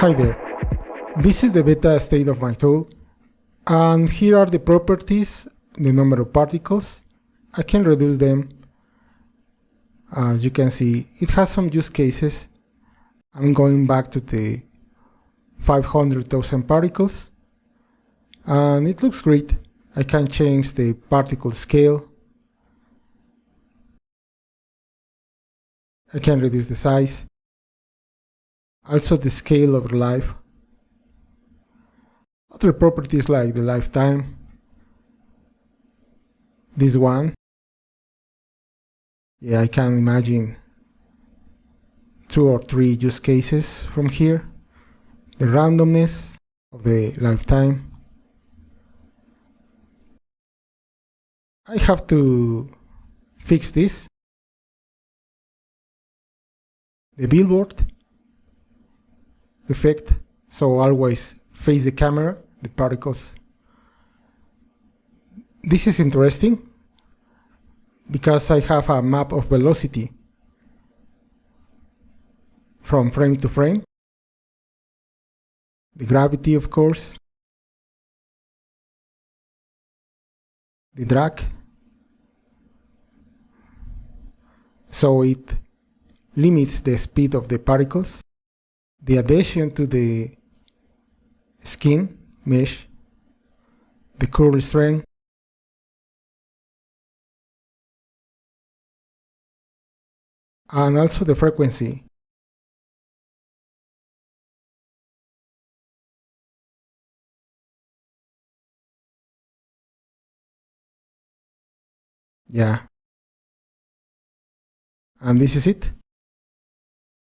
Hi there, this is the beta state of my tool, and here are the properties, the number of particles. I can reduce them. As you can see, it has some use cases. I'm going back to the 500,000 particles, and it looks great. I can change the particle scale. I can reduce the size. Also the scale over life. Other properties like the lifetime. This one. Yeah, I can imagine 2 or 3 use cases from here. The randomness of the lifetime. I have to fix this. The billboard effect, so always face the camera, the particles. This is interesting because I have a map of velocity from frame to frame. The gravity, of course. The drag. So it limits the speed of the particles. The adhesion to the skin mesh. The curl strength. And also the frequency. Yeah. And this is it.